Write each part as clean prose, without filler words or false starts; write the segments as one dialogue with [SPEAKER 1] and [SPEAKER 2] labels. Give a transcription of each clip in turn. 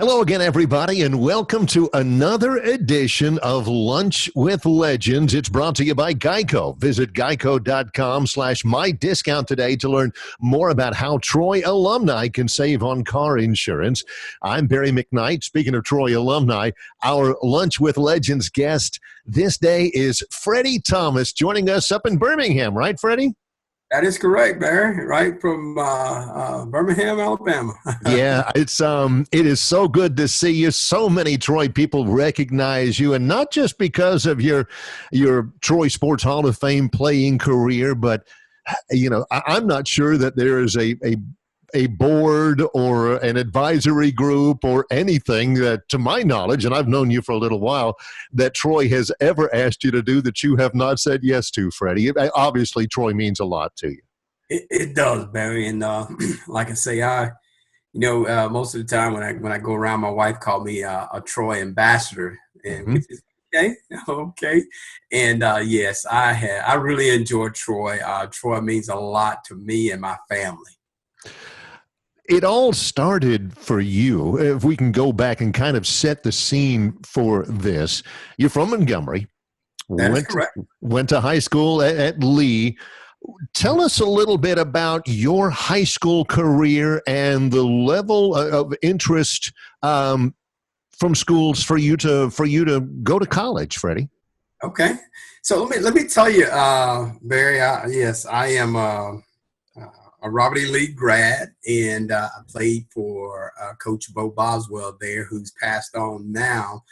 [SPEAKER 1] Hello again, everybody, and welcome to another edition of Lunch with Legends. It's brought to you by GIECO. Visit geico.com/mydiscount today to learn more about how Troy alumni can save on car insurance. I'm Barry McKnight. Speaking of Troy alumni, our Lunch with Legends guest this day is Freddy Thomas, joining us up in Birmingham, right, Freddie?
[SPEAKER 2] That is correct, Barry. Right from Birmingham, Alabama.
[SPEAKER 1] Yeah, it is so good to see you. So many Troy people recognize you, and not just because of your Troy Sports Hall of Fame playing career, but I'm not sure that there is a board or an advisory group or anything that, to my knowledge, and I've known you for a little while, that Troy has ever asked you to do that you have not said yes to, Freddie. Obviously, Troy means a lot to you.
[SPEAKER 2] It does, Barry. And like I say, most of the time when I go around, my wife called me a Troy ambassador, and which is okay. And yes, I really enjoy Troy. Troy means a lot to me and my family.
[SPEAKER 1] It all started for you, if we can go back and kind of set the scene for this. You're from Montgomery.
[SPEAKER 2] That is correct.
[SPEAKER 1] Went to high school at Lee. Tell us a little bit about your high school career and the level of interest from schools for you to go to college, Freddie.
[SPEAKER 2] Okay. So let me tell you, Barry, yes, I am a Robert E. Lee grad, and I played for Coach Bo Boswell there, who's passed on now.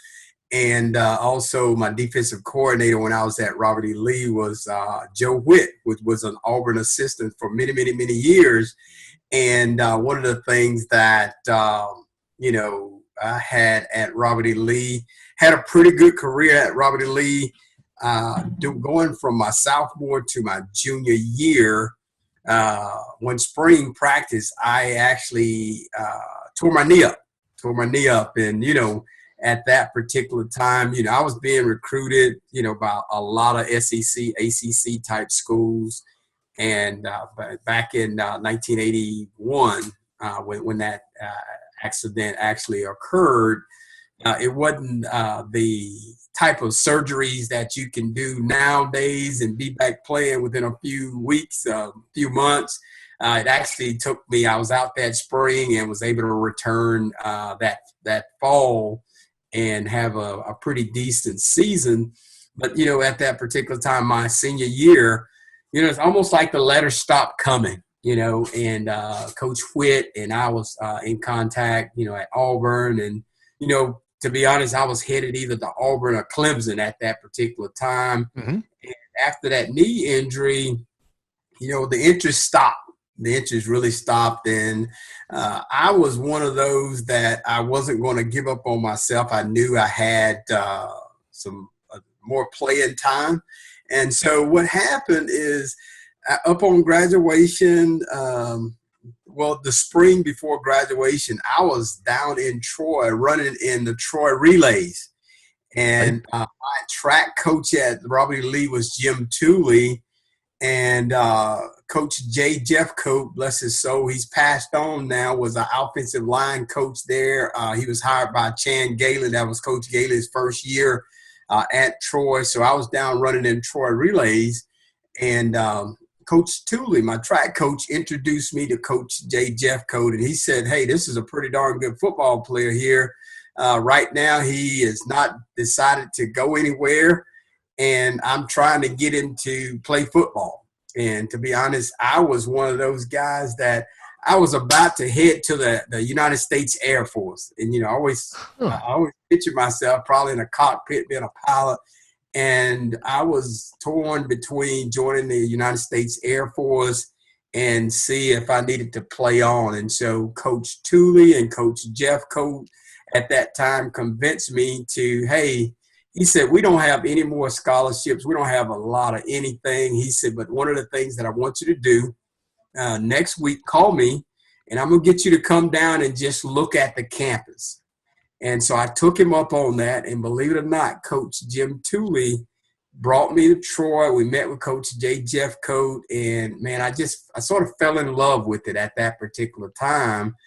[SPEAKER 2] And also my defensive coordinator when I was at Robert E. Lee was Joe Witt, which was an Auburn assistant for many, many, many years. And one of the things that, I had at Robert E. Lee, had a pretty good career at Robert E. Lee, going from my sophomore to my junior year. When spring practice, I actually tore my knee up, and at that particular time, I was being recruited, by a lot of SEC, ACC type schools, and back in 1981, when that accident actually occurred, it wasn't the type of surgeries that you can do nowadays and be back playing within a few weeks, few months. It actually took me, I was out that spring and was able to return that fall and have a pretty decent season. But, at that particular time, my senior year, it's almost like the letters stopped coming, and Coach Witt and I was in contact, at Auburn. And, to be honest, I was headed either to Auburn or Clemson at that particular time. Mm-hmm. And after that knee injury, the interest stopped. The interest really stopped. And I was one of those that I wasn't going to give up on myself. I knew I had some more playing time. And so what happened is upon graduation, the spring before graduation, I was down in Troy running in the Troy relays. And my track coach at Robert E. Lee was Jim Tooley. And Coach Jeff Coat, bless his soul, he's passed on now, was an offensive line coach there. He was hired by Chan Gailey. That was Coach Gailey's first year at Troy. So I was down running in Troy relays. And Coach Tooley, my track coach, introduced me to Coach Jeff Coat. And he said, hey, this is a pretty darn good football player here. Right now, he is not decided to go anywhere. And I'm trying to get him to play football. And to be honest, I was one of those guys that I was about to head to the United States Air Force. And, I always picture myself probably in a cockpit being a pilot. And I was torn between joining the United States Air Force and see if I needed to play on. And so Coach Tooley and Coach Jeff Coat at that time convinced me to, hey, he said, we don't have any more scholarships. We don't have a lot of anything. He said, but one of the things that I want you to do next week, call me, and I'm going to get you to come down and just look at the campus. And so I took him up on that. And believe it or not, Coach Jim Tooley brought me to Troy. We met with Coach Jeff Coat. And, man, I sort of fell in love with it at that particular time.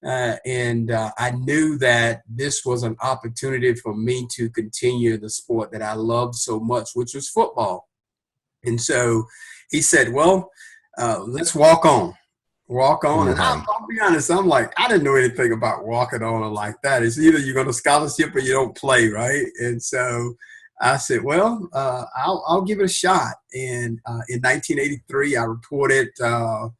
[SPEAKER 2] I knew that this was an opportunity for me to continue the sport that I loved so much, which was football. And so he said, well, let's walk on. Walk on. And
[SPEAKER 1] Right.
[SPEAKER 2] I'll be honest, I'm like, I didn't know anything about walking on like that. It's either you're going to scholarship or you don't play, right? And so I said, well, I'll give it a shot. And in 1983, I reported, I'll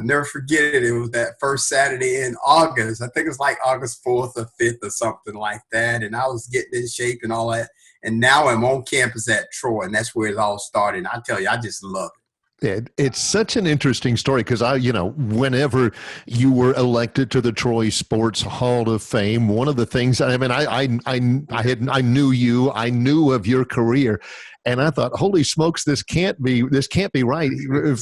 [SPEAKER 2] never forget it. It was that first Saturday in August. I think it was like August 4th or 5th or something like that. And I was getting in shape and all that. And now I'm on campus at Troy, and that's where it all started. And I tell you, I just love it.
[SPEAKER 1] It's such an interesting story because whenever you were elected to the Troy Sports Hall of Fame, one of the things, I mean, I knew you, I knew of your career, and I thought, holy smokes, this can't be right.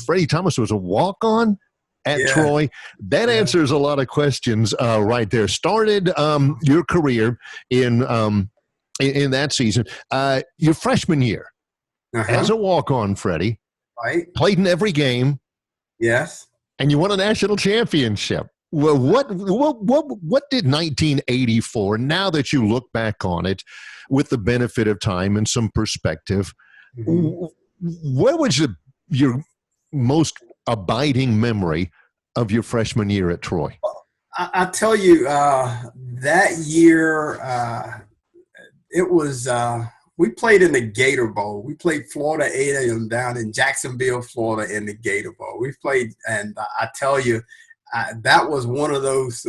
[SPEAKER 1] Freddy Thomas was a walk-on at Troy. That answers a lot of questions right there. Started your career in that season, your freshman year as a walk-on, Freddie.
[SPEAKER 2] Right.
[SPEAKER 1] Played in every game.
[SPEAKER 2] Yes.
[SPEAKER 1] And you won a national championship. Well, what did 1984, now that you look back on it with the benefit of time and some perspective, what was your most abiding memory of your freshman year at Troy?
[SPEAKER 2] I tell you, that year, it was we played in the Gator Bowl. We played Florida A&M down in Jacksonville, Florida in the Gator Bowl. We played, and I tell you, that was one of those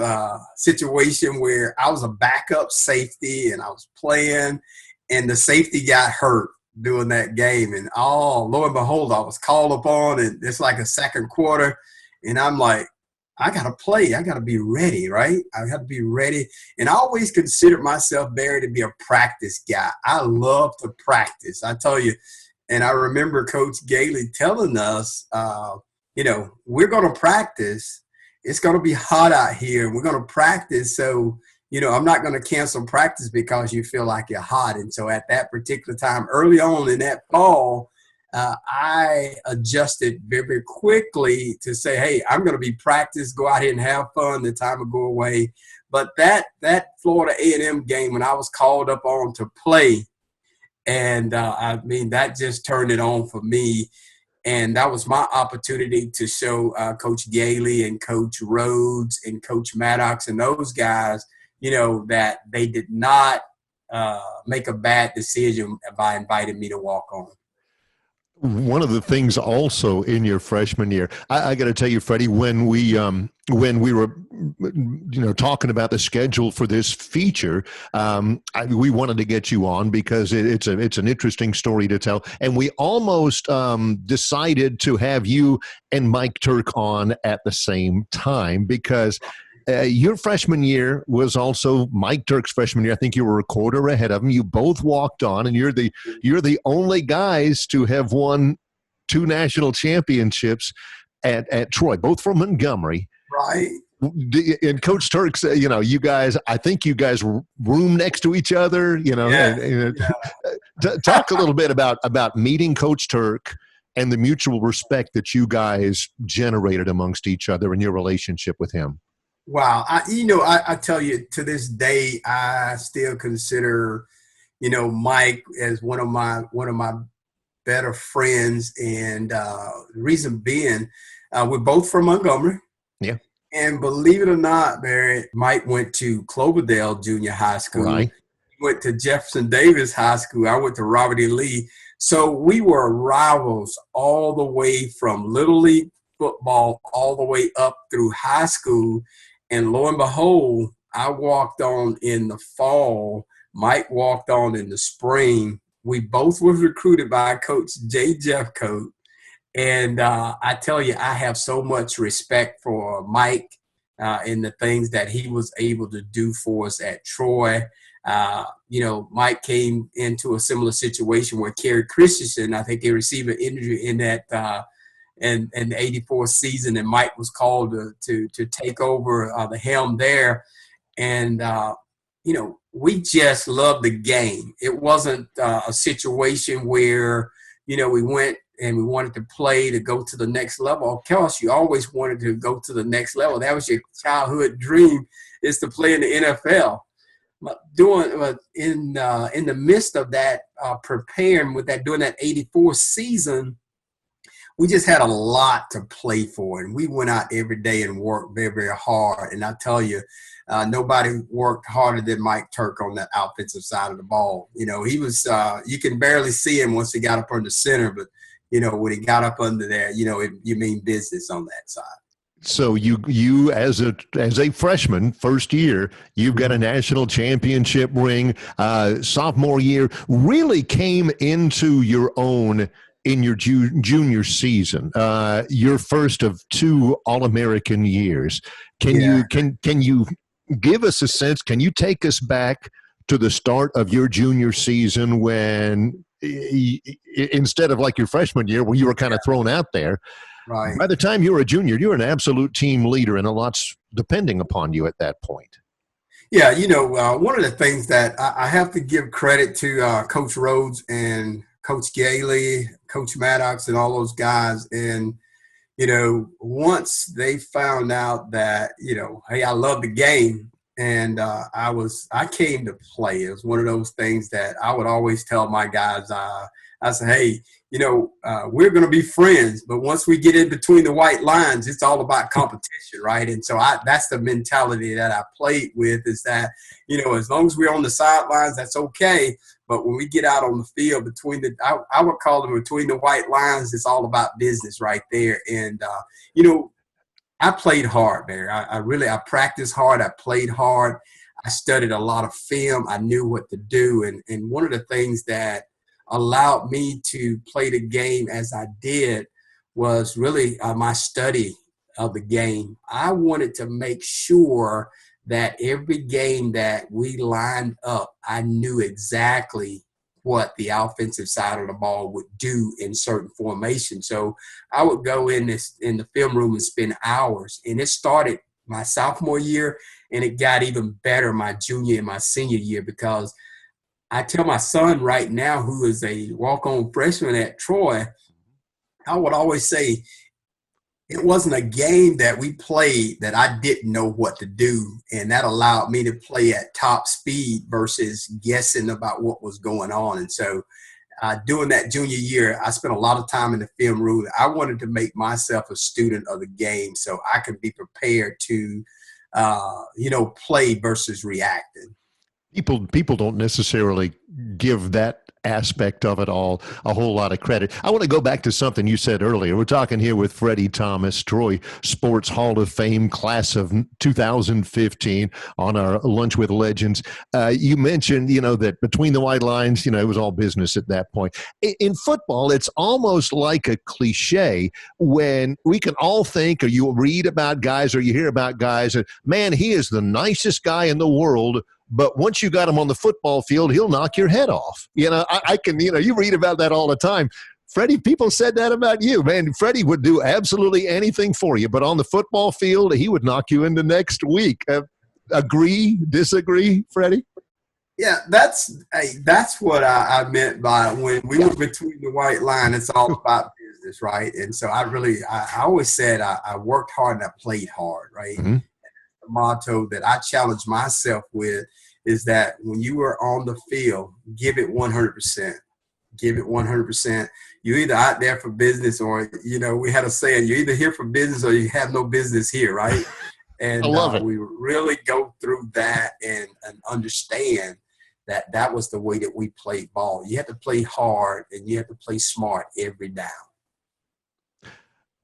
[SPEAKER 2] situations where I was a backup safety and I was playing, and the safety got hurt during that game. And lo and behold, I was called upon, and it's like a second quarter, and I'm like, I got to play. I got to be ready, right? I got to be ready. And I always considered myself, Barry, to be a practice guy. I love to practice. I tell you, and I remember Coach Gailey telling us, we're going to practice. It's going to be hot out here, and we're going to practice. So, I'm not going to cancel practice because you feel like you're hot. And so at that particular time, early on in that fall, I adjusted very, very quickly to say, hey, I'm going to be practiced, go out here and have fun. The time will go away. But that Florida A&M game, when I was called up on to play, and that just turned it on for me. And that was my opportunity to show Coach Gailey and Coach Rhodes and Coach Maddox and those guys, that they did not make a bad decision by inviting me to walk on.
[SPEAKER 1] One of the things also in your freshman year, I got to tell you, Freddie, when we were, talking about the schedule for this feature, we wanted to get you on because it's an interesting story to tell, and we almost decided to have you and Mike Turk on at the same time because. Your freshman year was also Mike Turk's freshman year. I think you were a quarter ahead of him. You both walked on, and you're the only guys to have won 2 national championships at Troy, both from Montgomery.
[SPEAKER 2] Right.
[SPEAKER 1] And Coach Turk said, you guys, I think you guys room next to each other. Talk a little bit about meeting Coach Turk and the mutual respect that you guys generated amongst each other in your relationship with him.
[SPEAKER 2] Wow. I tell you, to this day, I still consider, Mike as one of my better friends. And the reason being, we're both from Montgomery.
[SPEAKER 1] Yeah.
[SPEAKER 2] And believe it or not, Barry, Mike went to Cloverdale Junior High School.
[SPEAKER 1] Right.
[SPEAKER 2] He went to Jefferson Davis High School. I went to Robert E. Lee. So we were rivals all the way from Little League football all the way up through high school. And lo and behold, I walked on in the fall. Mike walked on in the spring. We both were recruited by Coach J. Jeffcoat. And I tell you, I have so much respect for Mike and the things that he was able to do for us at Troy. Mike came into a similar situation where Kerry Christensen, I think he received an injury in that in the 84 season, and Mike was called to take over the helm there. And, we just loved the game. It wasn't a situation where, we went and we wanted to play to go to the next level. Of course, you always wanted to go to the next level. That was your childhood dream, is to play in the NFL. But in the midst of that, preparing with that, doing that 84 season, we just had a lot to play for, and we went out every day and worked very, very hard. And I tell you, nobody worked harder than Mike Turk on that offensive side of the ball. You know, he was, you can barely see him once he got up under center, but, you know, when he got up under there, you know, you mean business on that side.
[SPEAKER 1] So you as a freshman, first year, you've got a national championship ring. Sophomore year, really came into your own in your junior season. Your first of 2 All-American years. Can you give us a sense? Can you take us back to the start of your junior season when instead of like your freshman year where you were kind of thrown out there?
[SPEAKER 2] Right.
[SPEAKER 1] By the time you were a junior, you were an absolute team leader, and a lot's depending upon you at that point.
[SPEAKER 2] Yeah, you know, one of the things that I have to give credit to Coach Rhodes and Coach Gailey, Coach Maddox, and all those guys. And, you know, once they found out that, you know, hey, I love the game, and I came to play. It was one of those things that I would always tell my guys. I said, hey, you know, we're going to be friends, but once we get in between the white lines, it's all about competition, right? And so that's the mentality that I played with, is that, you know, as long as we're on the sidelines, that's okay. But when we get out on the field I would call them between the white lines, it's all about business right there. And, you know, I played hard there. I practiced hard. I played hard. I studied a lot of film. I knew what to do. And one of the things that allowed me to play the game as I did was really my study of the game. I wanted to make sure that every game that we lined up, I knew exactly what the offensive side of the ball would do in certain formations. So I would go in the film room and spend hours. And it started my sophomore year, and it got even better my junior and my senior year, because I tell my son right now, who is a walk-on freshman at Troy, I would always say it wasn't a game that we played that I didn't know what to do, and that allowed me to play at top speed versus guessing about what was going on. And so during that junior year, I spent a lot of time in the film room. I wanted to make myself a student of the game so I could be prepared to, you know, play versus reacting.
[SPEAKER 1] People don't necessarily give that aspect of it all a whole lot of credit. I want to go back to something you said earlier. We're talking here with Freddy Thomas, Troy Sports Hall of Fame class of 2015 on our Lunch with Legends. You mentioned, you know, that between the white lines, you know, it was all business at that point. In football, it's almost like a cliche when we can all think, or you read about guys or you hear about guys, and man, he is the nicest guy in the world, but once you got him on the football field, he'll knock your head off. You know, I can, you know, you read about that all the time. Freddie, people said that about you, man. Freddie would do absolutely anything for you, but on the football field, he would knock you into next week. Agree, disagree, Freddie?
[SPEAKER 2] Yeah, that's what I meant by when we were between the white line, it's all about business, right? And so I always said I worked hard and I played hard, right? Mm-hmm. The motto that I challenge myself with is that when you are on the field, give it 100%. Give it 100%. You're either out there for business, or, you know, we had a saying, you're either here for business or you have no business here, right? And
[SPEAKER 1] I love it.
[SPEAKER 2] We really go through that and understand that was the way that we played ball. You have to play hard and you have to play smart every down.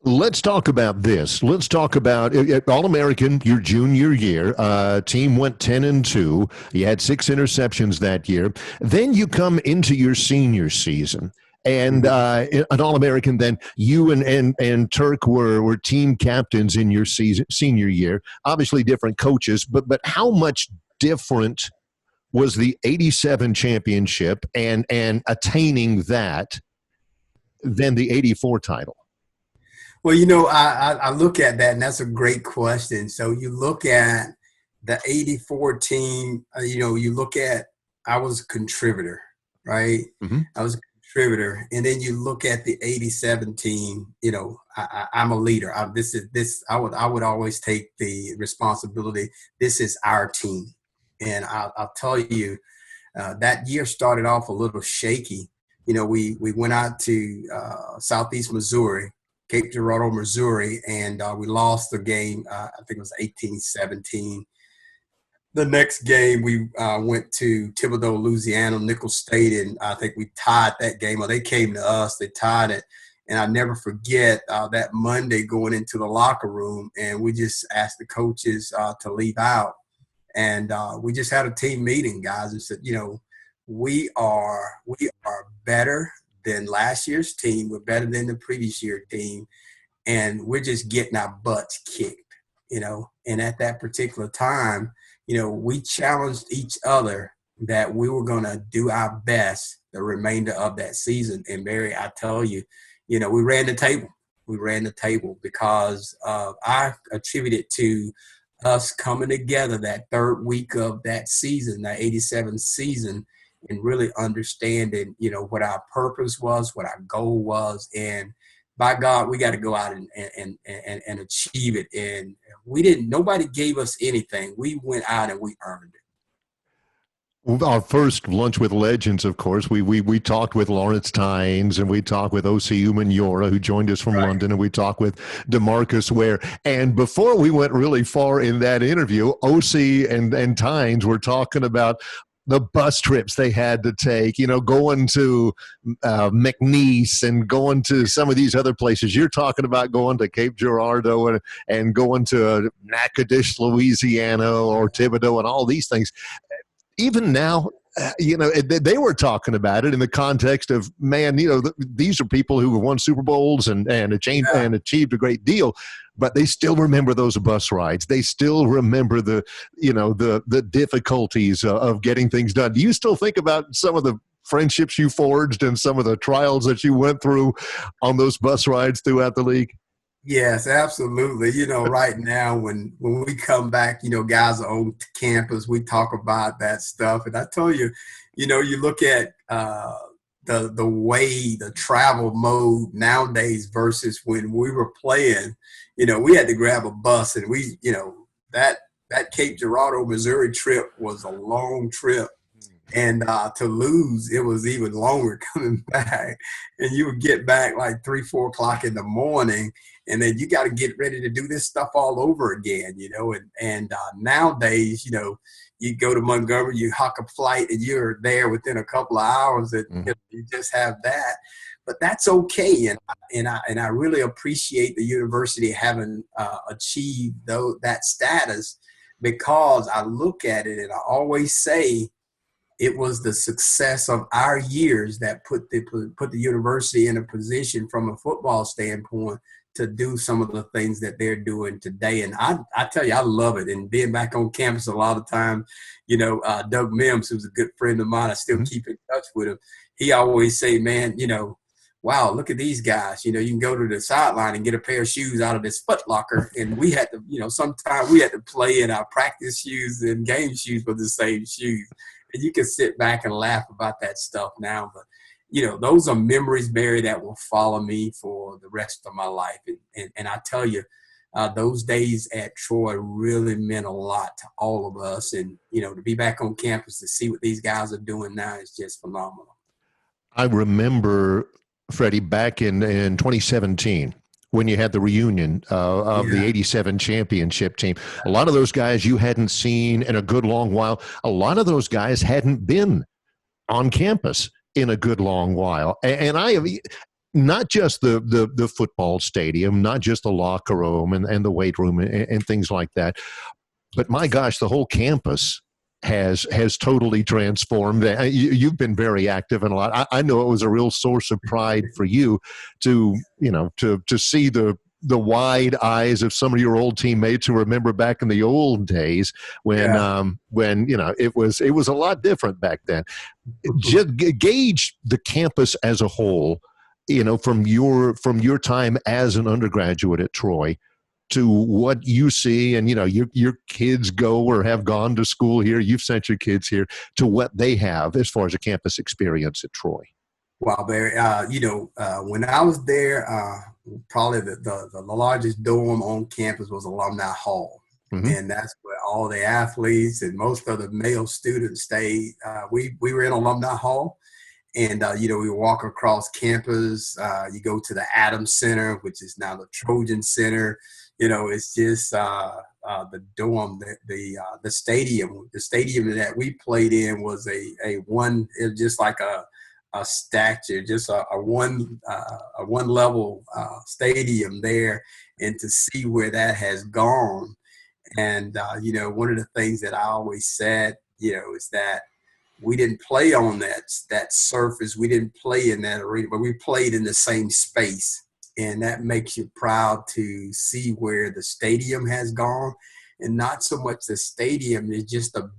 [SPEAKER 1] Let's talk about this. Let's talk about All-American, your junior year. Team went 10-2. You had 6 interceptions that year. Then you come into your senior season. And an All-American, then you and Turk were team captains in your senior year. Obviously different coaches, but how much different was the 87 championship and attaining that than the 84 title?
[SPEAKER 2] Well, you know, I look at that, and that's a great question. So you look at the 84 team, you know, you look at, I was a contributor, right? Mm-hmm. I was a contributor. And then you look at the '87 team. You know, I'm a leader. I would always take the responsibility. This is our team, and I'll tell you, that year started off a little shaky. You know, we went out to Southeast Missouri, Cape Girardeau, Missouri, and we lost the game. I think it was 18-17. The next game, we went to Thibodaux, Louisiana, Nicholls State, and I think we tied that game. Or they came to us, they tied it. And I never forget that Monday going into the locker room, and we just asked the coaches to leave out. And we just had a team meeting, guys, and said, you know, we are better than last year's team. We're better than the previous year team. And we're just getting our butts kicked, you know. And at that particular time, you know, we challenged each other that we were going to do our best the remainder of that season. And Barry, I tell you, you know, we ran the table. We ran the table because I attribute it to us coming together that third week of that season, that '87 season, and really understanding, you know, what our purpose was, what our goal was. And by God, we got to go out and achieve it. And nobody gave us anything. We went out and we earned it.
[SPEAKER 1] Our first Lunch with Legends, of course, we talked with Lawrence Tynes, and we talked with O.C. Umenyiora, who joined us from London, and we talked with DeMarcus Ware. And before we went really far in that interview, O.C. and Tynes were talking about the bus trips they had to take, you know, going to McKnight and going to some of these other places. You're talking about going to Cape Girardeau and going to Natchitoches, Louisiana, or Thibodaux, and all these things. Even now, you know, they were talking about it in the context of, man, you know, these are people who have won Super Bowls and achieved a great deal, but they still remember those bus rides. They still remember the difficulties of getting things done. Do you still think about some of the friendships you forged and some of the trials that you went through on those bus rides throughout the league?
[SPEAKER 2] Yes, absolutely. You know, right now when we come back, you know, guys are on campus, we talk about that stuff. And I tell you, you know, you look at the travel mode nowadays versus when we were playing, you know, we had to grab a bus, and we, you know, that Cape Girardeau, Missouri trip was a long trip. And to lose, it was even longer coming back. And you would get back like 3-4 o'clock in the morning, and then you got to get ready to do this stuff all over again, you know. And nowadays, you know, you go to Montgomery, you hock a flight, and you're there within a couple of hours, and you just have that. But that's okay, and I really appreciate the university having achieved that status, because I look at it and I always say, it was the success of our years that put the university in a position from a football standpoint to do some of the things that they're doing today. And I tell you, I love it. And being back on campus a lot of times, you know, Doug Mims, who's a good friend of mine, I still keep in touch with him. He always say, man, you know, wow, look at these guys. You know, you can go to the sideline and get a pair of shoes out of this Foot Locker. And we had to, you know, sometimes we had to play in our practice shoes and game shoes for the same shoes. And you can sit back and laugh about that stuff now. But, you know, those are memories, Barry, that will follow me for the rest of my life. And I tell you, those days at Troy really meant a lot to all of us. And, you know, to be back on campus to see what these guys are doing now is just phenomenal.
[SPEAKER 1] I remember, Freddie, back in 2017, when you had the reunion of the '87 championship team. A lot of those guys you hadn't seen in a good long while. A lot of those guys hadn't been on campus in a good long while. And I have not just the football stadium, not just the locker room and the weight room and things like that, but my gosh, the whole campus has totally transformed. You've been very active in a lot. I know it was a real source of pride for you to see the wide eyes of some of your old teammates who remember back in the old days when you know, it was a lot different back then. Just gauge the campus as a whole, you know, from your time as an undergraduate at Troy to what you see, and, you know, your kids go or have gone to school here, you've sent your kids here, to what they have as far as a campus experience at Troy.
[SPEAKER 2] Wow, Barry. When I was there, probably the largest dorm on campus was Alumni Hall.
[SPEAKER 1] Hmm.
[SPEAKER 2] And that's where all the athletes and most of the male students stayed. We were in Alumni Hall, and we walk across campus. You go to the Adams Center, which is now the Trojan Center. It's just the dorm, the stadium. The stadium that we played in was a one. It was just like a statue, just a one level stadium there, and to see where that has gone. And one of the things that I always said, is that we didn't play on that surface. We didn't play in that arena, but we played in the same space. And that makes you proud to see where the stadium has gone. And not so much the stadium, it's just the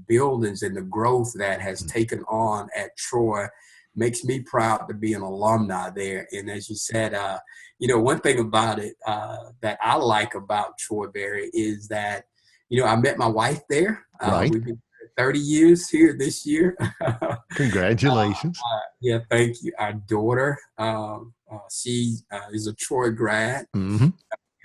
[SPEAKER 2] buildings and the growth that has taken on at Troy makes me proud to be an alumni there. And as you said, one thing about it that I like about Troy, Barry, is that, I met my wife there.
[SPEAKER 1] Right.
[SPEAKER 2] We've been 30 years here this year.
[SPEAKER 1] Congratulations.
[SPEAKER 2] Yeah, thank you. Our daughter, she is a Troy grad.
[SPEAKER 1] Hmm.
[SPEAKER 2] We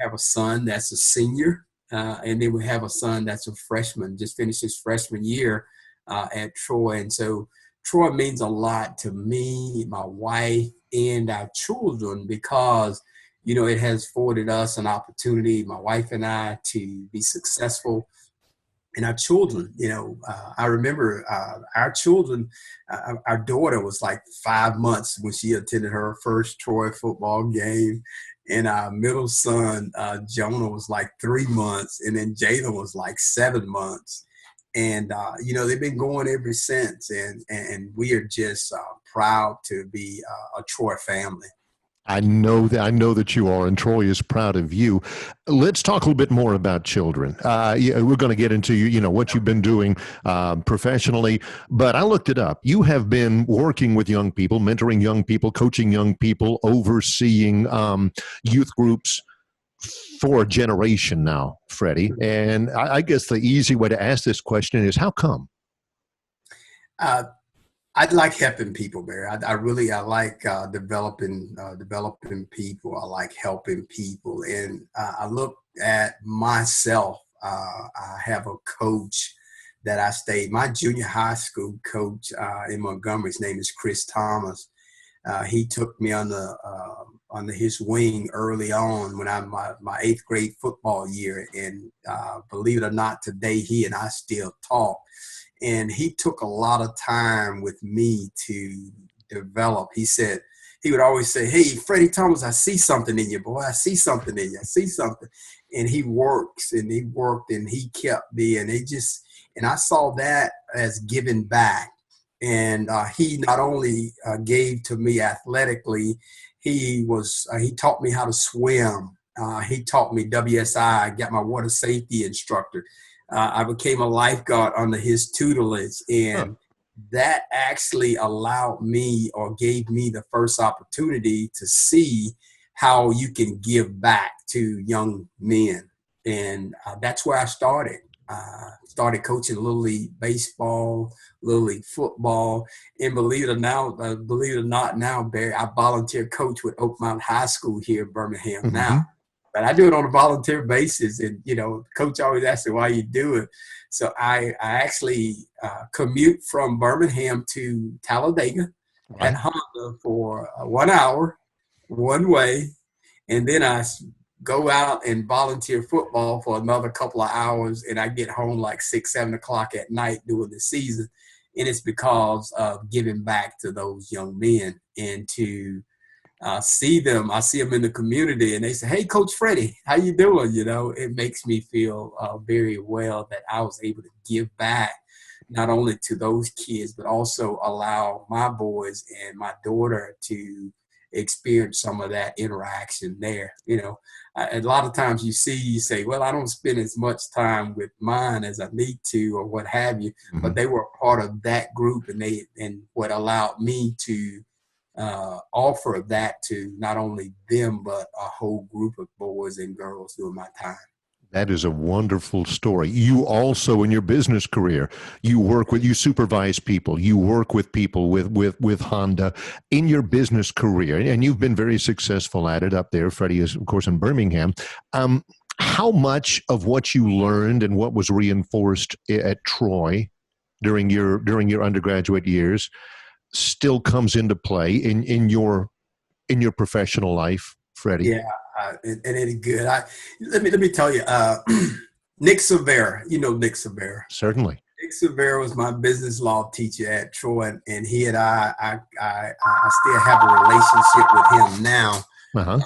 [SPEAKER 2] have a son that's a senior, and then we have a son that's a freshman, just finished his freshman year at Troy. And so Troy means a lot to me, my wife, and our children because, it has afforded us an opportunity, my wife and I, to be successful. And our children, I remember our children, our daughter was like 5 months when she attended her first Troy football game. And our middle son, Jonah, was like 3 months. And then Jada was like 7 months. And, they've been going ever since. And we are just proud to be a Troy family.
[SPEAKER 1] I know that you are, and Troy is proud of you. Let's talk a little bit more about children. Yeah, we're going to get into what you've been doing professionally, but I looked it up. You have been working with young people, mentoring young people, coaching young people, overseeing youth groups for a generation now, Freddie. And I guess the easy way to ask this question is, how come?
[SPEAKER 2] Uh, I like helping people, Barry. I like developing people. I like helping people, and I look at myself. I have a coach that I stayed. My junior high school coach in Montgomery. His name is Chris Thomas. He took me under his wing early on when I'm my eighth grade football year, and believe it or not, today he and I still talk. And he took a lot of time with me to develop. He would always say, "Hey, Freddy Thomas, I see something in you, boy. I see something in you. I see something." And he works and he worked and he kept me. And I saw that as giving back. And he not only gave to me athletically, he taught me how to swim. He taught me WSI. I got my water safety instructor. I became a lifeguard under his tutelage, and that actually allowed me or gave me the first opportunity to see how you can give back to young men. And that's where I started. Started coaching Little League baseball, Little League football, and believe it or not, now, Barry, I volunteer coach with Oak Mountain High School here in Birmingham
[SPEAKER 1] Mm-hmm.
[SPEAKER 2] now. But I do it on a volunteer basis, and coach always asks me why you do it. So I actually commute from Birmingham to Talladega at
[SPEAKER 1] Right.
[SPEAKER 2] Honda for 1 hour one way, and then I go out and volunteer football for another couple of hours, and I get home like 6, 7 o'clock at night during the season. And it's because of giving back to those young men and to see them. I see them in the community, and they say, "Hey, Coach Freddie, how you doing?" It makes me feel very well that I was able to give back not only to those kids, but also allow my boys and my daughter to experience some of that interaction there. A lot of times you say, "Well, I don't spend as much time with mine as I need to," or what have you.
[SPEAKER 1] Mm-hmm.
[SPEAKER 2] But they were a part of that group, and what allowed me to offer that to not only them, but a whole group of boys and girls during my time.
[SPEAKER 1] That is a wonderful story. You also, in your business career, you supervise people, you work with people with Honda in your business career, and you've been very successful at it up there. Freddie is, of course, in Birmingham. How much of what you learned and what was reinforced at Troy during your undergraduate years still comes into play in your professional life, Freddie?
[SPEAKER 2] Yeah, and it's good. Let me tell you, Nick Severa. You know Nick Severa.
[SPEAKER 1] Certainly.
[SPEAKER 2] Nick Severa was my business law teacher at Troy, and he and I still have a relationship with him now.
[SPEAKER 1] Uh-huh.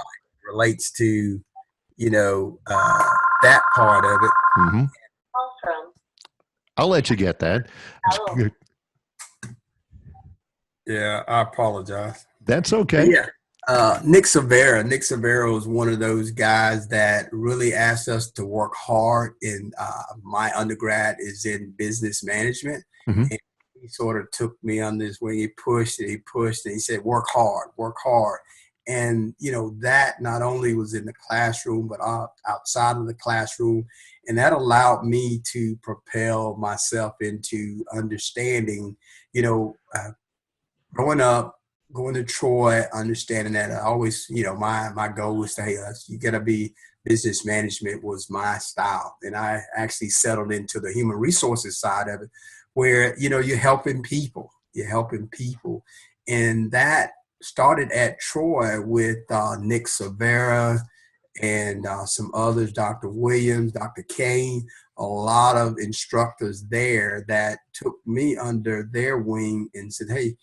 [SPEAKER 2] Relates to, that part of it.
[SPEAKER 1] Mm-hmm. I'll let you get that.
[SPEAKER 2] Yeah, I apologize.
[SPEAKER 1] That's okay.
[SPEAKER 2] But yeah, Nick Severa was one of those guys that really asked us to work hard. And my undergrad is in business management.
[SPEAKER 1] Mm-hmm.
[SPEAKER 2] And he sort of took me on this wing. He pushed, and he said, work hard, work hard. And, that not only was in the classroom, but outside of the classroom. And that allowed me to propel myself into understanding, growing up, going to Troy, understanding that I always, my goal was to, hey, you got to be business management was my style. And I actually settled into the human resources side of it where, you're helping people. And that started at Troy with Nick Severa and some others, Dr. Williams, Dr. Kane, a lot of instructors there that took me under their wing and said, hey,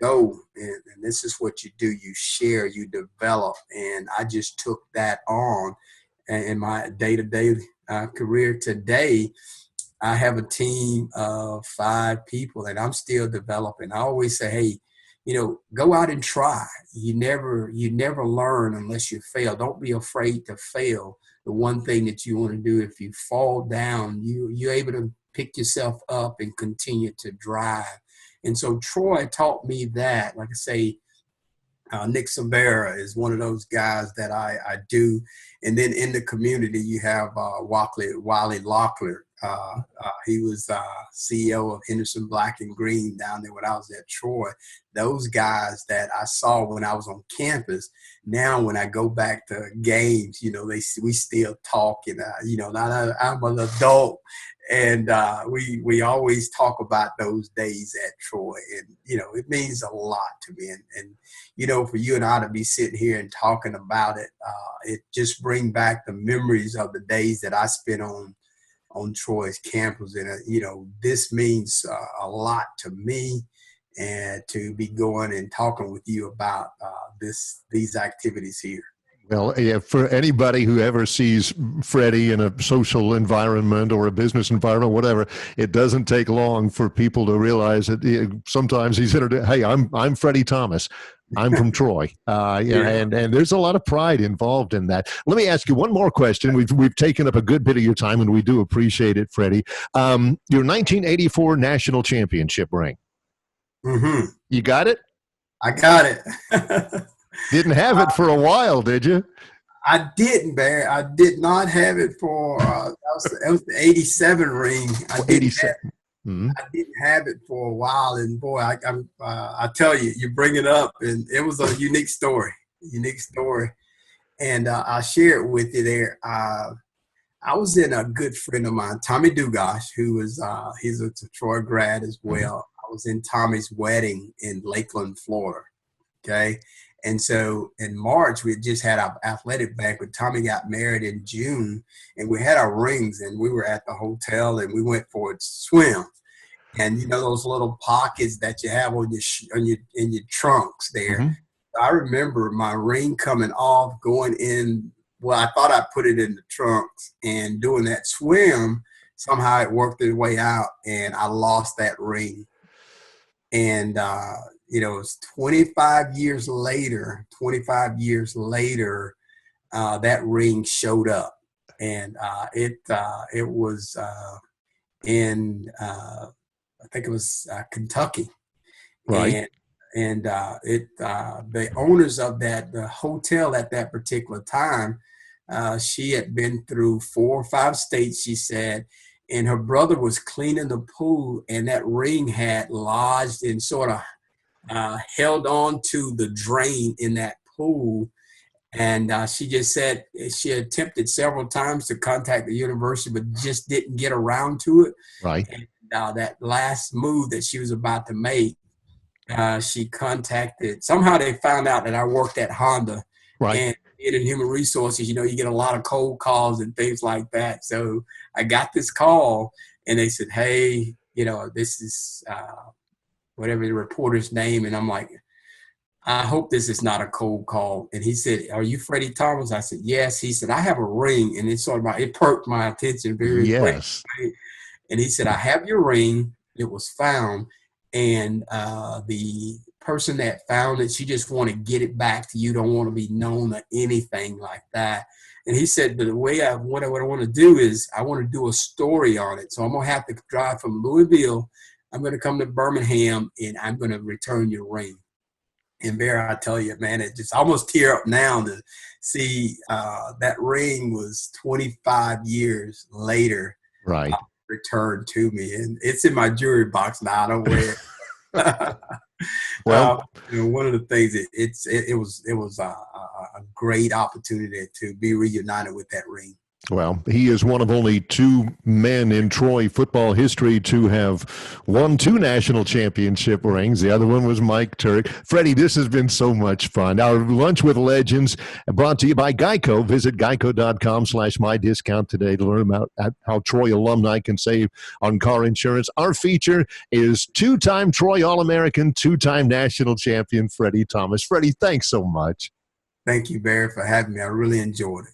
[SPEAKER 2] go, and this is what you do. You share, you develop. And I just took that on in my day-to-day career today. I have a team of 5 people, and I'm still developing. I always say, hey, go out and try. You never learn unless you fail. Don't be afraid to fail. The one thing that you want to do, if you fall down, you're able to pick yourself up and continue to drive. And so Troy taught me that. Like I say, Nick Severa is one of those guys that I do. And then in the community, you have Wiley Locklear. He was CEO of Henderson Black and Green down there when I was at Troy. Those guys that I saw when I was on campus, now when I go back to games, we still talk. And, I'm an adult. And we always talk about those days at Troy. And, it means a lot to me. And for you and I to be sitting here and talking about it, it just brings back the memories of the days that I spent on Troy's campus. And, this means a lot to me, and to be going and talking with you about these activities here.
[SPEAKER 1] Well, yeah, for anybody who ever sees Freddie in a social environment or a business environment, whatever, it doesn't take long for people to realize that sometimes he's introduced, hey, I'm Freddy Thomas. I'm from Troy. And there's a lot of pride involved in that. Let me ask you one more question. We've taken up a good bit of your time, and we do appreciate it, Freddie. Your 1984 national championship ring.
[SPEAKER 2] Mm-hmm.
[SPEAKER 1] You got it?
[SPEAKER 2] I got it.
[SPEAKER 1] Didn't have it for a while, did you?
[SPEAKER 2] I didn't, Barry. I did not have it for it was the 87 ring. I didn't have it for a while, and boy, I tell you, you bring it up, and it was a unique story. And I'll share it with you there. I was in a good friend of mine, Tommy Dugash, who was he's a Troy grad as well. I was in Tommy's wedding in Lakeland, Florida. Okay. And so in March, we had just had our athletic banquet. Tommy got married in June, and we had our rings, and we were at the hotel, and we went for a swim. And those little pockets that you have on in your trunks there. Mm-hmm. I remember my ring coming off, going in. Well, I thought I put it in the trunks, and doing that swim, somehow it worked its way out, and I lost that ring. And it's 25 years later, that ring showed up, and it was in, I think it was Kentucky.
[SPEAKER 1] Right.
[SPEAKER 2] And the owners of the hotel at that particular time, She had been through 4 or 5 states, she said, and her brother was cleaning the pool, and that ring had lodged and sort of held on to the drain in that pool. And she just said she attempted several times to contact the university, but just didn't get around to it.
[SPEAKER 1] Right.
[SPEAKER 2] And that last move that she was about to make, she contacted, somehow they found out that I worked at Honda.
[SPEAKER 1] Right.
[SPEAKER 2] And in human resources, you know, you get a lot of cold calls and things like that. So I got this call and they said, hey, you know, this is whatever the reporter's name. And I'm like, I hope this is not a cold call. And he said, are you Freddy Thomas? I said, yes. He said, I have a ring. And it perked my attention very
[SPEAKER 1] Yes.
[SPEAKER 2] quickly. And he said, I have your ring. It was found. And the person that found it, she just want to get it back to you. Don't want to be known or anything like that. And he said, but the way what I want to do is I want to do a story on it. So I'm going to have to drive from Louisville. I'm going to come to Birmingham and I'm going to return your ring. And Barry, I tell you, man, it just almost tear up now to see that ring was 25 years later.
[SPEAKER 1] Right.
[SPEAKER 2] Returned to me, and it's in my jewelry box now. I don't wear it.
[SPEAKER 1] Well,
[SPEAKER 2] you know, one of the things it was a great opportunity to be reunited with that ring.
[SPEAKER 1] Well, he is one of only 2 men in Troy football history to have won 2 national championship rings. The other one was Mike Turk. Freddie, this has been so much fun. Our Lunch with Legends brought to you by GEICO. Visit geico.com/mydiscount today to learn about how Troy alumni can save on car insurance. Our feature is 2-time Troy All-American, 2-time national champion Freddy Thomas. Freddie, thanks so much.
[SPEAKER 2] Thank you, Barry, for having me. I really enjoyed it.